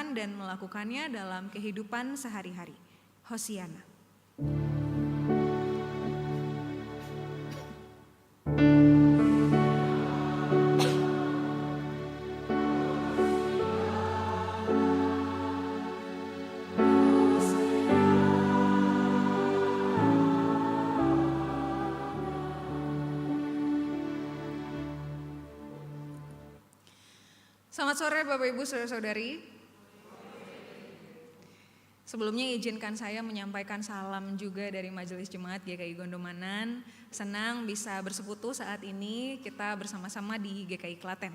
merenungkan dan melakukannya dalam kehidupan sehari-hari. Hosiana. Selamat sore Bapak Ibu Saudara-saudari. Sebelumnya izinkan saya menyampaikan salam juga dari Majelis Jemaat GKI Gondomanan. Senang bisa bersekutu saat ini kita bersama-sama di GKI Klaten.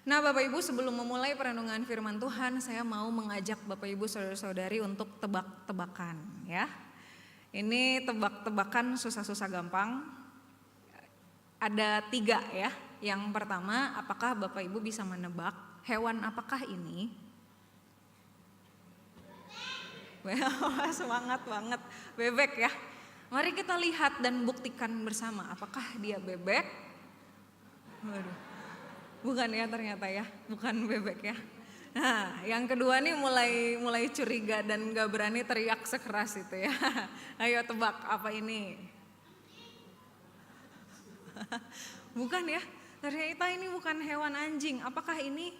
Nah Bapak Ibu, sebelum memulai perenungan firman Tuhan, saya mau mengajak Bapak Ibu Saudara-saudari untuk tebak-tebakan ya. Ini tebak-tebakan susah-susah gampang. Ada 3 ya. Yang pertama, apakah Bapak Ibu bisa menebak hewan apakah ini? Semangat banget, bebek ya. Mari kita lihat dan buktikan bersama apakah dia bebek. Waduh, bukan ya ternyata ya, bukan bebek ya. Nah, yang kedua nih mulai curiga dan gak berani teriak sekeras itu ya. Ayo tebak apa ini? Bukan ya. Ternyata ini bukan hewan anjing, apakah ini?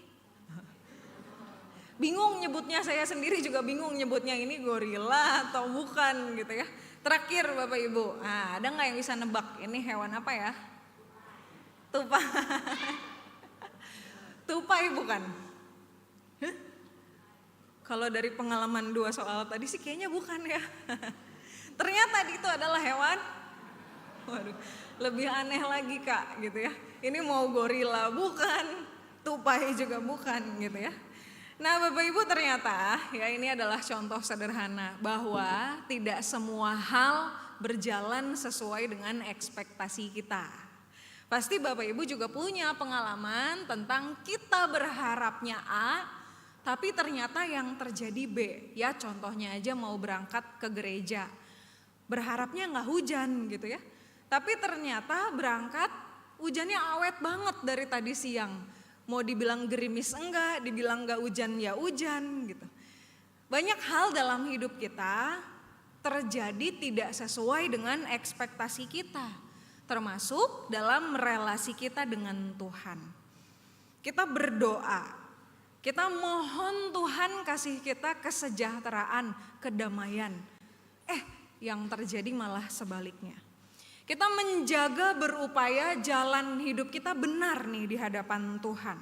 Bingung nyebutnya, saya sendiri juga bingung nyebutnya ini gorila atau bukan gitu ya. Terakhir Bapak Ibu, nah, ada gak yang bisa nebak ini hewan apa ya? Tupai. Tupai bukan? Kalau dari pengalaman 2 soal tadi sih kayaknya bukan ya. Ternyata itu adalah hewan. Waduh, lebih aneh lagi Kak gitu ya. Ini mau gorila bukan, tupai juga bukan gitu ya. Nah Bapak Ibu, ternyata ya ini adalah contoh sederhana bahwa tidak semua hal berjalan sesuai dengan ekspektasi kita. Pasti Bapak Ibu juga punya pengalaman tentang kita berharapnya A, tapi ternyata yang terjadi B. Ya contohnya aja mau berangkat ke gereja, berharapnya nggak hujan gitu ya. Tapi ternyata berangkat hujannya awet banget dari tadi siang. Mau dibilang gerimis enggak, dibilang enggak hujan ya hujan gitu. Banyak hal dalam hidup kita terjadi tidak sesuai dengan ekspektasi kita. Termasuk dalam relasi kita dengan Tuhan. Kita berdoa, kita mohon Tuhan kasih kita kesejahteraan, kedamaian. Yang terjadi malah sebaliknya. Kita menjaga berupaya jalan hidup kita benar nih di hadapan Tuhan.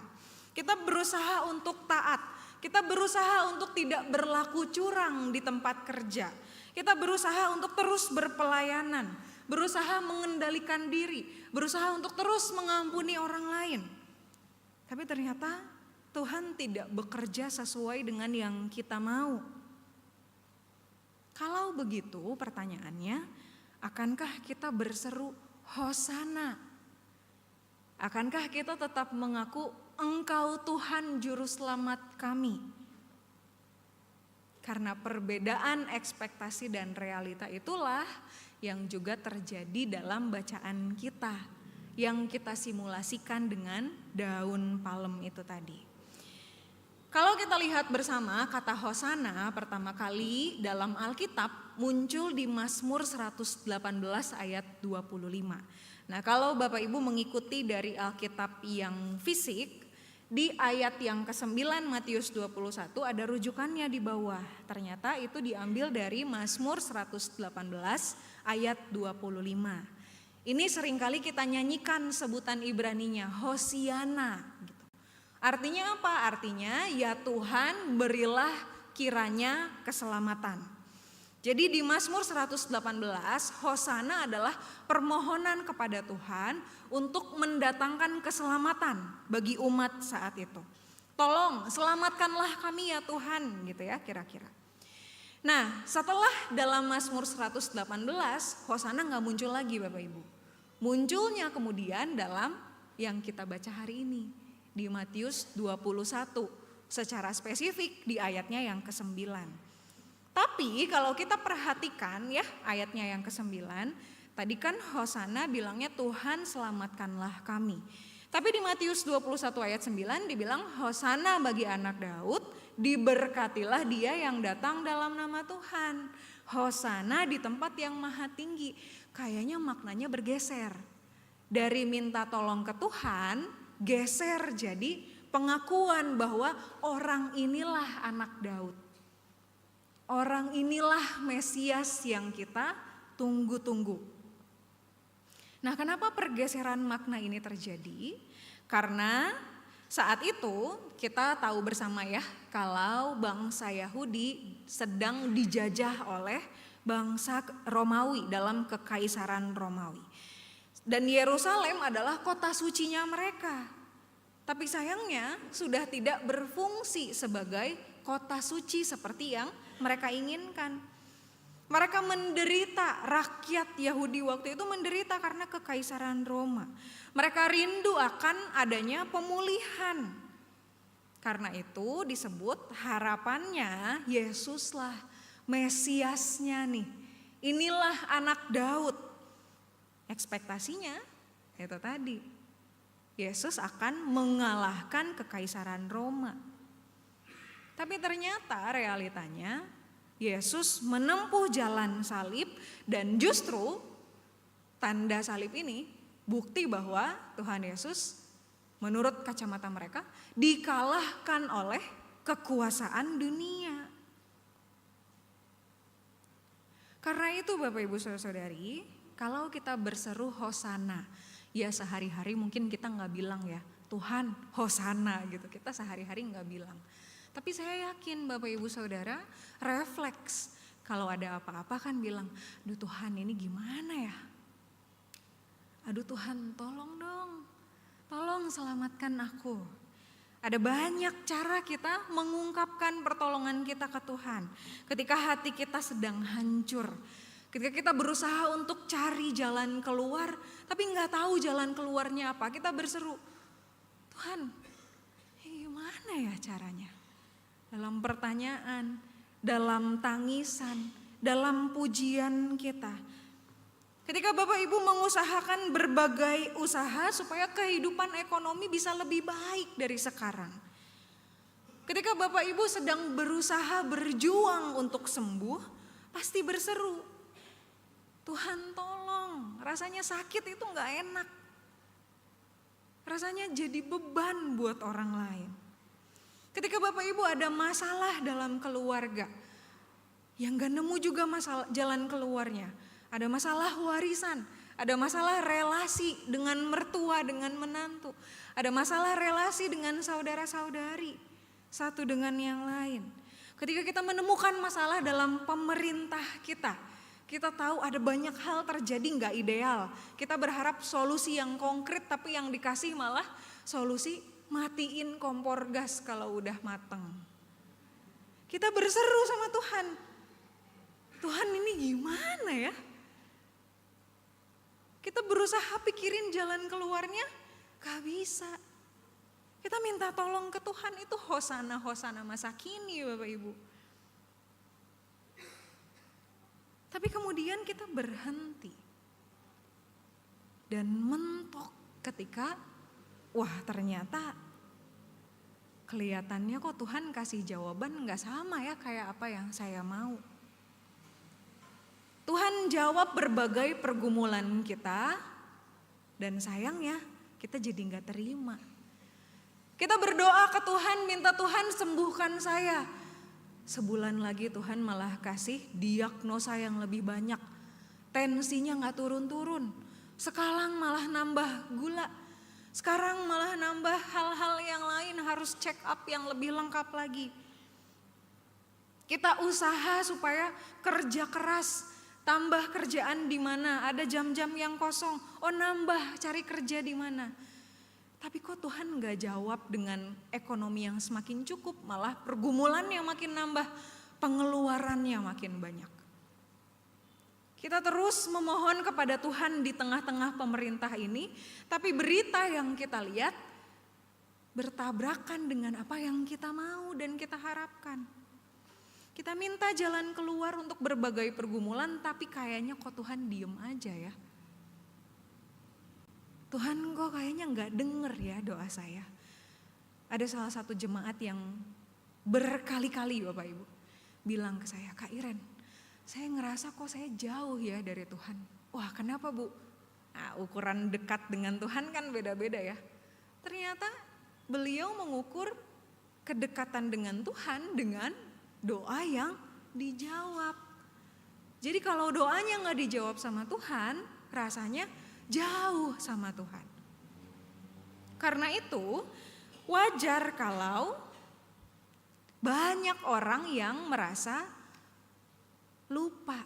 Kita berusaha untuk taat, kita berusaha untuk tidak berlaku curang di tempat kerja. Kita berusaha untuk terus berpelayanan, berusaha mengendalikan diri, berusaha untuk terus mengampuni orang lain. Tapi ternyata Tuhan tidak bekerja sesuai dengan yang kita mau. Kalau begitu pertanyaannya, akankah kita berseru Hosana? Akankah kita tetap mengaku Engkau Tuhan Juru Selamat kami? Karena perbedaan ekspektasi dan realita itulah yang juga terjadi dalam bacaan kita, yang kita simulasikan dengan daun palem itu tadi. Kalau kita lihat bersama, kata Hosana pertama kali dalam Alkitab muncul di Mazmur 118 ayat 25. Nah kalau Bapak Ibu mengikuti dari Alkitab yang fisik, di ayat yang ke-9 Matius 21 ada rujukannya di bawah. Ternyata itu diambil dari Mazmur 118 ayat 25. Ini seringkali kita nyanyikan sebutan Ibraninya, Hosiana. Artinya apa? Artinya ya Tuhan berilah kiranya keselamatan. Jadi di Mazmur 118 Hosana adalah permohonan kepada Tuhan untuk mendatangkan keselamatan bagi umat saat itu. Tolong selamatkanlah kami ya Tuhan gitu ya kira-kira. Nah setelah dalam Mazmur 118 Hosana gak muncul lagi Bapak Ibu. Munculnya kemudian dalam yang kita baca hari ini. Di Matius 21 secara spesifik di ayatnya yang ke-9. Tapi kalau kita perhatikan ya ayatnya yang ke-9, tadi kan Hosana bilangnya Tuhan selamatkanlah kami. Tapi di Matius 21 ayat 9 dibilang Hosana bagi anak Daud diberkatilah dia yang datang dalam nama Tuhan. Hosana di tempat yang maha tinggi. Kayaknya maknanya bergeser. Dari minta tolong ke Tuhan, geser jadi pengakuan bahwa orang inilah anak Daud. Orang inilah Mesias yang kita tunggu-tunggu. Nah, kenapa pergeseran makna ini terjadi? Karena saat itu kita tahu bersama ya, kalau bangsa Yahudi sedang dijajah oleh bangsa Romawi dalam kekaisaran Romawi. Dan Yerusalem adalah kota sucinya mereka. Tapi sayangnya sudah tidak berfungsi sebagai kota suci seperti yang mereka inginkan. Mereka menderita, rakyat Yahudi waktu itu menderita karena kekaisaran Roma. Mereka rindu akan adanya pemulihan. Karena itu disebut harapannya Yesuslah Mesiasnya nih. Inilah anak Daud. Ekspektasinya itu tadi. Yesus akan mengalahkan kekaisaran Roma. Tapi ternyata realitanya Yesus menempuh jalan salib dan justru tanda salib ini bukti bahwa Tuhan Yesus menurut kacamata mereka dikalahkan oleh kekuasaan dunia. Karena itu Bapak Ibu Saudara-saudari, kalau kita berseru Hosana, ya sehari-hari mungkin kita nggak bilang ya Tuhan Hosana gitu, kita sehari-hari nggak bilang. Tapi saya yakin Bapak Ibu Saudara refleks kalau ada apa-apa kan bilang, aduh Tuhan ini gimana ya? Aduh Tuhan tolong dong, tolong selamatkan aku. Ada banyak cara kita mengungkapkan pertolongan kita ke Tuhan. Ketika hati kita sedang hancur, ketika kita berusaha untuk cari jalan keluar, tapi nggak tahu jalan keluarnya apa, kita berseru, Tuhan gimana ya caranya? Dalam pertanyaan, dalam tangisan, dalam pujian kita. Ketika Bapak Ibu mengusahakan berbagai usaha supaya kehidupan ekonomi bisa lebih baik dari sekarang. Ketika Bapak Ibu sedang berusaha berjuang untuk sembuh, pasti berseru, Tuhan tolong, rasanya sakit itu gak enak. Rasanya jadi beban buat orang lain. Ketika Bapak Ibu ada masalah dalam keluarga, yang gak nemu juga masalah jalan keluarnya. Ada masalah warisan, ada masalah relasi dengan mertua, dengan menantu. Ada masalah relasi dengan saudara-saudari, satu dengan yang lain. Ketika kita menemukan masalah dalam pemerintah kita tahu ada banyak hal terjadi gak ideal. Kita berharap solusi yang konkret, tapi yang dikasih malah solusi matiin kompor gas kalau udah mateng. Kita berseru sama Tuhan. Tuhan ini gimana ya? Kita berusaha pikirin jalan keluarnya, gak bisa. Kita minta tolong ke Tuhan itu hosana masa kini Bapak Ibu. Tapi kemudian kita berhenti dan mentok ketika wah ternyata kelihatannya kok Tuhan kasih jawaban gak sama ya kayak apa yang saya mau. Tuhan jawab berbagai pergumulan kita dan sayangnya kita jadi gak terima. Kita berdoa ke Tuhan, minta Tuhan sembuhkan saya. Sebulan lagi Tuhan malah kasih diagnosa yang lebih banyak. Tensinya gak turun-turun, sekarang malah nambah gula. Sekarang malah nambah hal-hal yang lain, harus check up yang lebih lengkap lagi. Kita usaha supaya kerja keras, tambah kerjaan di mana, ada jam-jam yang kosong, oh nambah cari kerja di mana. Tapi kok Tuhan gak jawab dengan ekonomi yang semakin cukup, malah pergumulannya makin nambah, pengeluarannya makin banyak. Kita terus memohon kepada Tuhan di tengah-tengah pemerintah ini, tapi berita yang kita lihat bertabrakan dengan apa yang kita mau dan kita harapkan. Kita minta jalan keluar untuk berbagai pergumulan, tapi kayaknya kok Tuhan diem aja ya. Tuhan kok kayaknya gak denger ya doa saya. Ada salah satu jemaat yang berkali-kali Bapak Ibu bilang ke saya, Kak Iren, saya ngerasa kok saya jauh ya dari Tuhan. Wah, kenapa Bu? Nah, ukuran dekat dengan Tuhan kan beda-beda ya. Ternyata beliau mengukur kedekatan dengan Tuhan dengan doa yang dijawab. Jadi kalau doanya gak dijawab sama Tuhan, rasanya jauh sama Tuhan. Karena itu wajar kalau banyak orang yang merasa lupa.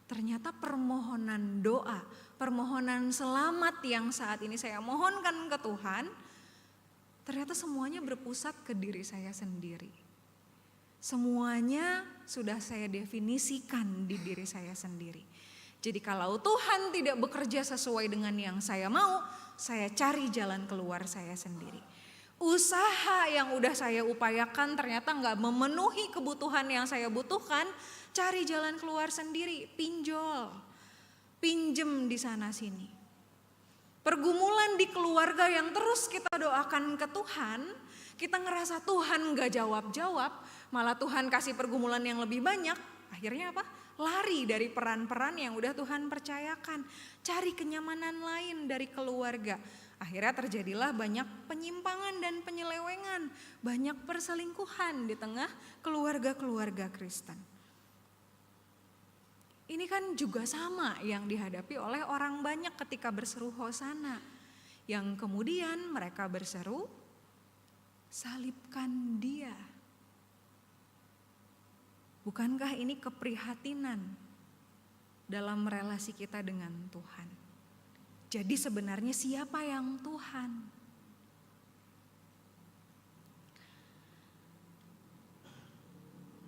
Ternyata permohonan doa, permohonan selamat yang saat ini saya mohonkan ke Tuhan, ternyata semuanya berpusat ke diri saya sendiri. Semuanya sudah saya definisikan di diri saya sendiri. Jadi kalau Tuhan tidak bekerja sesuai dengan yang saya mau, saya cari jalan keluar saya sendiri. Usaha yang udah saya upayakan ternyata gak memenuhi kebutuhan yang saya butuhkan, cari jalan keluar sendiri, pinjol, pinjem di sana sini. Pergumulan di keluarga yang terus kita doakan ke Tuhan, kita ngerasa Tuhan gak jawab-jawab, malah Tuhan kasih pergumulan yang lebih banyak, akhirnya apa? Lari dari peran-peran yang udah Tuhan percayakan, cari kenyamanan lain dari keluarga. Akhirnya terjadilah banyak penyimpangan dan penyelewengan, banyak perselingkuhan di tengah keluarga-keluarga Kristen. Ini kan juga sama yang dihadapi oleh orang banyak ketika berseru Hosana. Yang kemudian mereka berseru, salibkan dia. Bukankah ini keprihatinan dalam relasi kita dengan Tuhan? Jadi sebenarnya siapa yang Tuhan?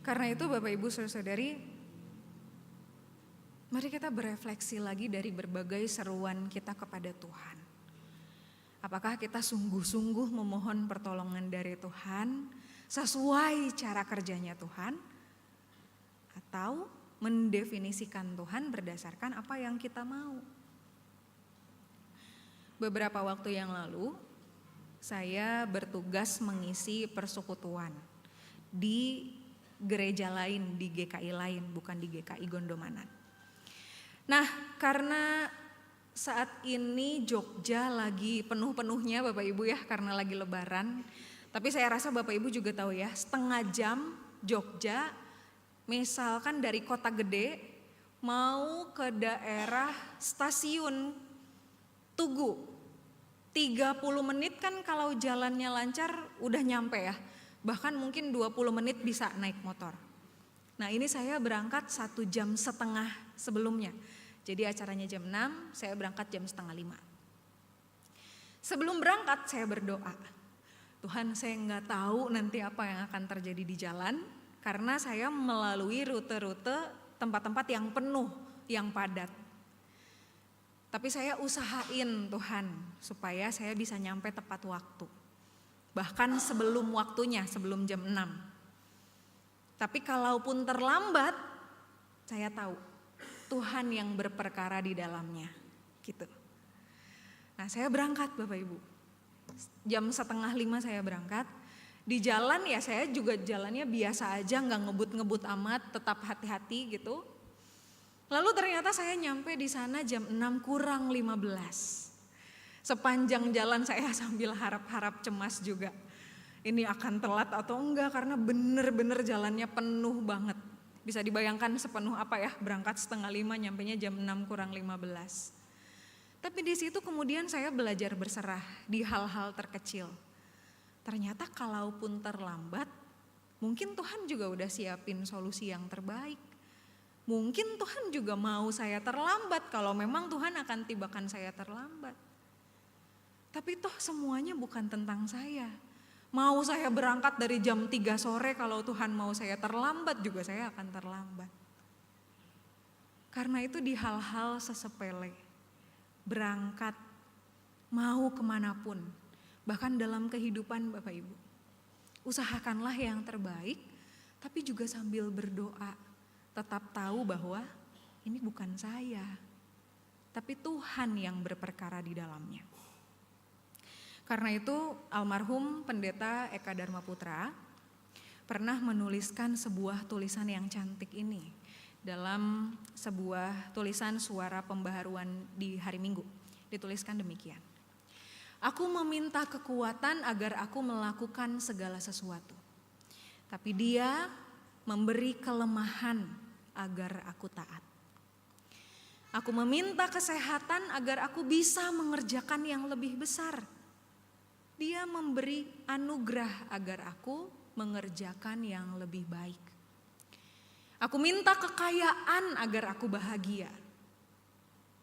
Karena itu Bapak Ibu Saudara-saudari, mari kita berefleksi lagi dari berbagai seruan kita kepada Tuhan. Apakah kita sungguh-sungguh memohon pertolongan dari Tuhan sesuai cara kerjanya Tuhan? Atau mendefinisikan Tuhan berdasarkan apa yang kita mau? Beberapa waktu yang lalu saya bertugas mengisi persekutuan di gereja lain, di GKI lain, bukan di GKI Gondomanan. Nah, karena saat ini Jogja lagi penuh-penuhnya Bapak Ibu ya, karena lagi lebaran. Tapi saya rasa Bapak Ibu juga tahu ya, setengah jam Jogja, misalkan dari kota gede mau ke daerah stasiun Tugu, 30 menit kan kalau jalannya lancar udah nyampe ya. Bahkan mungkin 20 menit bisa naik motor. Nah ini saya berangkat 1,5 jam sebelumnya. Jadi acaranya jam 6, saya berangkat jam 4:30. Sebelum berangkat saya berdoa, Tuhan saya gak tahu nanti apa yang akan terjadi di jalan. Karena saya melalui rute-rute tempat-tempat yang penuh, yang padat. Tapi saya usahain Tuhan supaya saya bisa nyampe tepat waktu. Bahkan sebelum waktunya, sebelum jam 6. Tapi kalaupun terlambat, saya tahu Tuhan yang berperkara di dalamnya. Gitu. Nah saya berangkat Bapak Ibu. Jam 4:30 saya berangkat. Di jalan ya saya juga jalannya biasa aja, gak ngebut-ngebut amat, tetap hati-hati gitu. Lalu ternyata saya nyampe di sana jam 6:15. Sepanjang jalan saya sambil harap-harap cemas juga. Ini akan telat atau enggak karena bener-bener jalannya penuh banget. Bisa dibayangkan sepenuh apa ya, berangkat 4:30 nyampenya jam 6:15. Tapi di situ kemudian saya belajar berserah di hal-hal terkecil. Ternyata kalaupun terlambat, mungkin Tuhan juga udah siapin solusi yang terbaik. Mungkin Tuhan juga mau saya terlambat kalau memang Tuhan akan tibakan saya terlambat. Tapi toh semuanya bukan tentang saya. Mau saya berangkat dari jam 3 sore kalau Tuhan mau saya terlambat juga saya akan terlambat. Karena itu di hal-hal sesepele, berangkat, mau kemanapun, bahkan dalam kehidupan Bapak Ibu. Usahakanlah yang terbaik, tapi juga sambil berdoa. Tetap tahu bahwa ini bukan saya, tapi Tuhan yang berperkara di dalamnya. Karena itu almarhum Pendeta Eka Dharma Putra pernah menuliskan sebuah tulisan yang cantik ini dalam sebuah tulisan suara pembaharuan di hari Minggu. Dituliskan demikian. Aku meminta kekuatan agar aku melakukan segala sesuatu. Tapi Dia memberi kelemahan agar aku taat. Aku meminta kesehatan agar aku bisa mengerjakan yang lebih besar. Dia memberi anugerah agar aku mengerjakan yang lebih baik. Aku minta kekayaan agar aku bahagia.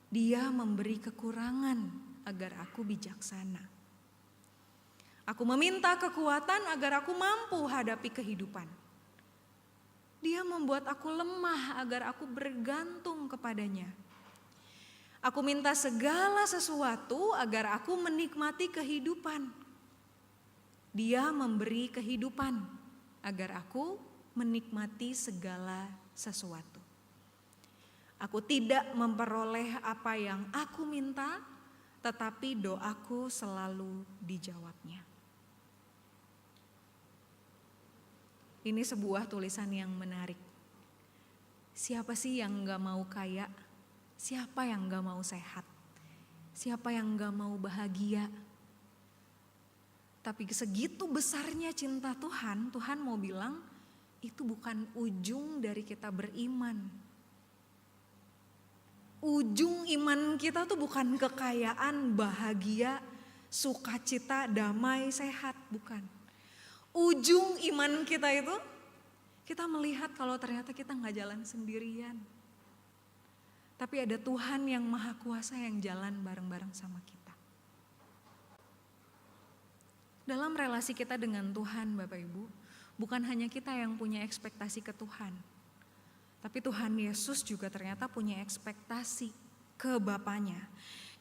Dia memberi kekurangan agar aku bijaksana. Aku meminta kekuatan agar aku mampu hadapi kehidupan. Dia membuat aku lemah agar aku bergantung kepadanya. Aku minta segala sesuatu agar aku menikmati kehidupan. Dia memberi kehidupan agar aku menikmati segala sesuatu. Aku tidak memperoleh apa yang aku minta, tetapi doaku selalu dijawabnya. Ini sebuah tulisan yang menarik. Siapa sih yang gak mau kaya? Siapa yang gak mau sehat? Siapa yang gak mau bahagia? Tapi segitu besarnya cinta Tuhan, Tuhan mau bilang itu bukan ujung dari kita beriman. Ujung iman kita tuh bukan kekayaan, bahagia, sukacita, damai, sehat, bukan. Ujung iman kita itu kita melihat kalau ternyata kita gak jalan sendirian. Tapi ada Tuhan yang Maha Kuasa yang jalan bareng-bareng sama kita. Dalam relasi kita dengan Tuhan Bapak Ibu, bukan hanya kita yang punya ekspektasi ke Tuhan. Tapi Tuhan Yesus juga ternyata punya ekspektasi ke Bapanya.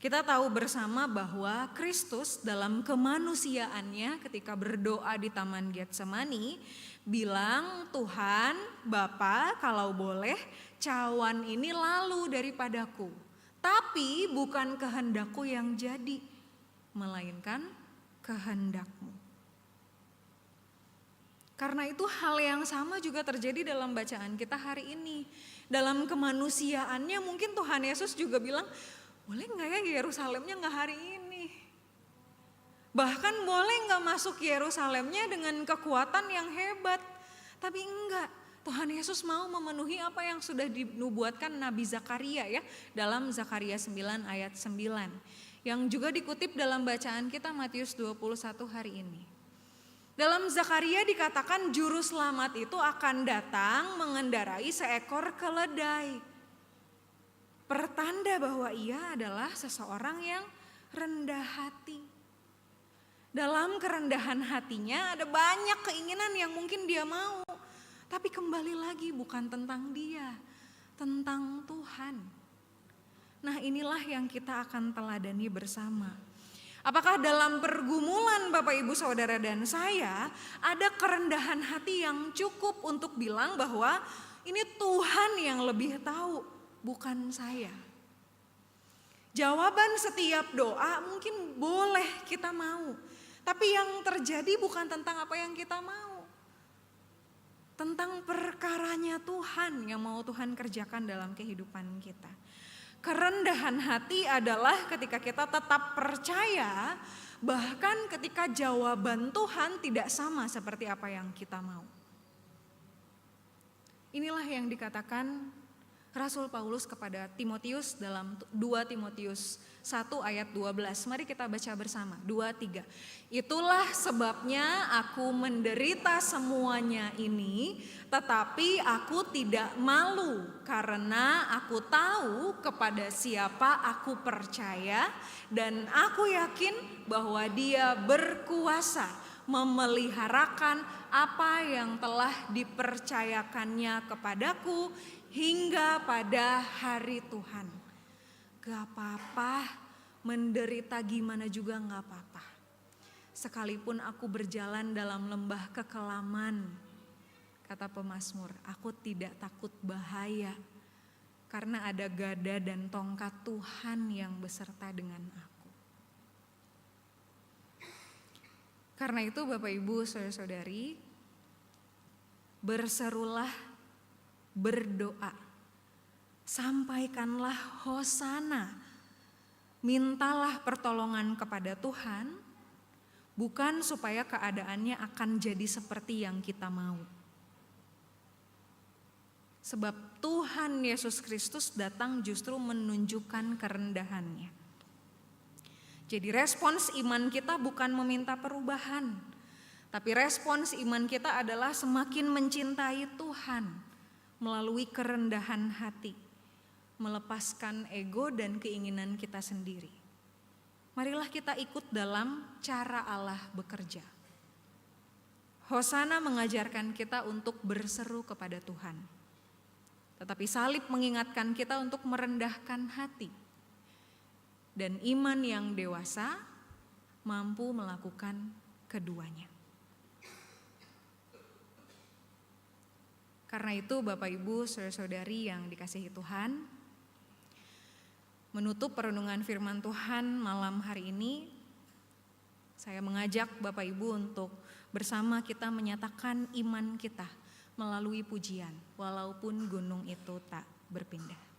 Kita tahu bersama bahwa Kristus dalam kemanusiaannya ketika berdoa di Taman Getsemani bilang, Tuhan Bapa kalau boleh cawan ini lalu daripadaku. Tapi bukan kehendakku yang jadi, melainkan kehendak-Mu. Karena itu hal yang sama juga terjadi dalam bacaan kita hari ini. Dalam kemanusiaannya mungkin Tuhan Yesus juga bilang, boleh gak ya Yerusalemnya gak hari ini? Bahkan boleh gak masuk Yerusalemnya dengan kekuatan yang hebat? Tapi enggak, Tuhan Yesus mau memenuhi apa yang sudah dinubuatkan Nabi Zakaria ya. Dalam Zakaria 9 ayat 9. Yang juga dikutip dalam bacaan kita Matius 21 hari ini. Dalam Zakaria dikatakan juru selamat itu akan datang mengendarai seekor keledai. Pertanda bahwa ia adalah seseorang yang rendah hati. Dalam kerendahan hatinya ada banyak keinginan yang mungkin dia mau. Tapi kembali lagi bukan tentang dia, tentang Tuhan. Nah inilah yang kita akan teladani bersama. Apakah dalam pergumulan Bapak Ibu Saudara dan saya ada kerendahan hati yang cukup untuk bilang bahwa ini Tuhan yang lebih tahu, bukan saya. Jawaban setiap doa mungkin boleh kita mau, tapi yang terjadi bukan tentang apa yang kita mau. Tentang perkaranya Tuhan yang mau Tuhan kerjakan dalam kehidupan kita. Kerendahan hati adalah ketika kita tetap percaya, bahkan ketika jawaban Tuhan tidak sama seperti apa yang kita mau. Inilah yang dikatakan Rasul Paulus kepada Timotius dalam 2 Timotius 1 ayat 12. Mari kita baca bersama, 2, 3. Itulah sebabnya aku menderita semuanya ini, tetapi aku tidak malu karena aku tahu kepada siapa aku percaya dan aku yakin bahwa Dia berkuasa memeliharakan apa yang telah dipercayakannya kepadaku hingga pada hari Tuhan. Gak apa-apa, menderita gimana juga gak apa-apa. Sekalipun aku berjalan dalam lembah kekelaman, kata pemazmur, aku tidak takut bahaya. Karena ada gada dan tongkat Tuhan yang beserta dengan aku. Karena itu Bapak Ibu Saudara-saudari, berserulah, berdoa, sampaikanlah hosana, mintalah pertolongan kepada Tuhan, bukan supaya keadaannya akan jadi seperti yang kita mau. Sebab Tuhan Yesus Kristus datang justru menunjukkan kerendahannya. Jadi respons iman kita bukan meminta perubahan, tapi respons iman kita adalah semakin mencintai Tuhan melalui kerendahan hati, melepaskan ego dan keinginan kita sendiri. Marilah kita ikut dalam cara Allah bekerja. Hosana mengajarkan kita untuk berseru kepada Tuhan. Tetapi salib mengingatkan kita untuk merendahkan hati. Dan iman yang dewasa mampu melakukan keduanya. Karena itu Bapak Ibu saudara-saudari yang dikasihi Tuhan, menutup perenungan firman Tuhan malam hari ini, saya mengajak Bapak Ibu untuk bersama kita menyatakan iman kita melalui pujian, walaupun gunung itu tak berpindah.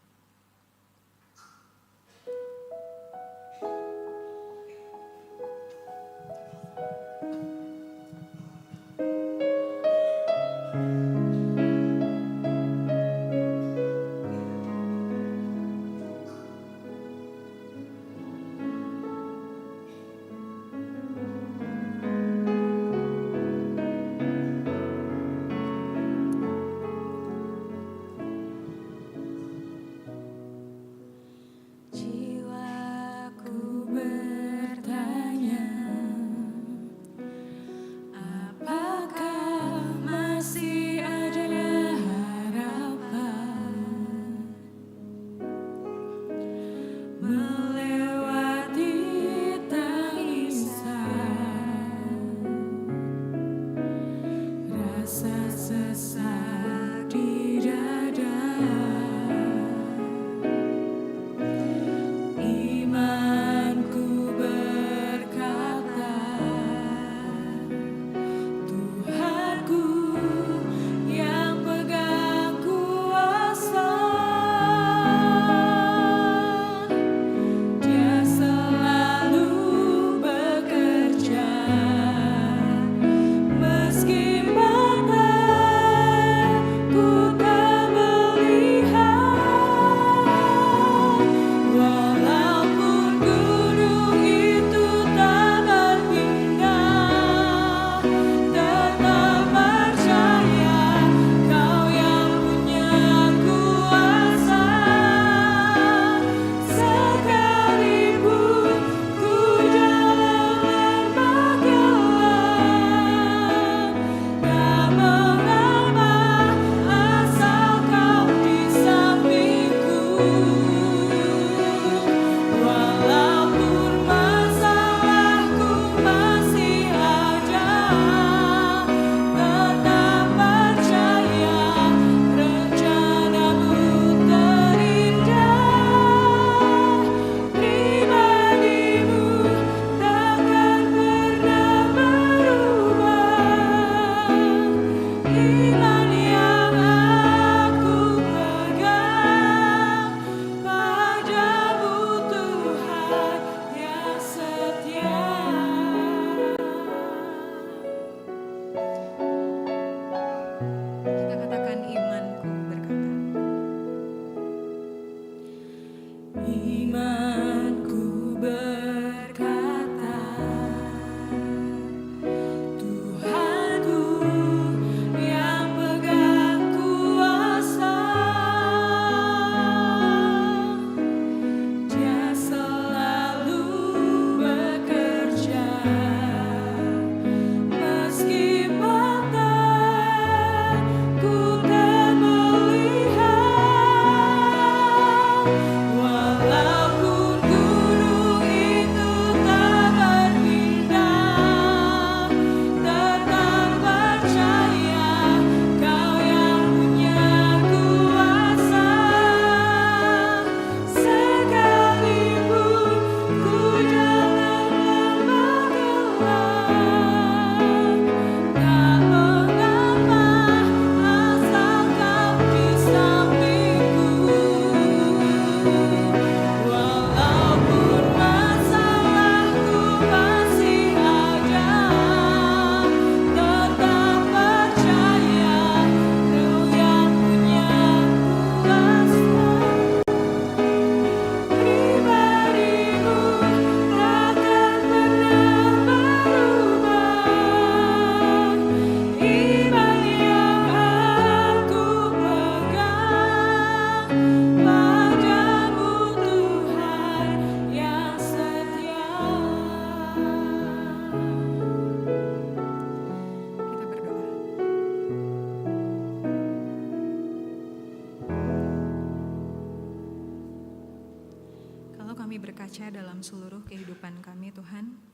baca dalam seluruh kehidupan kami Tuhan.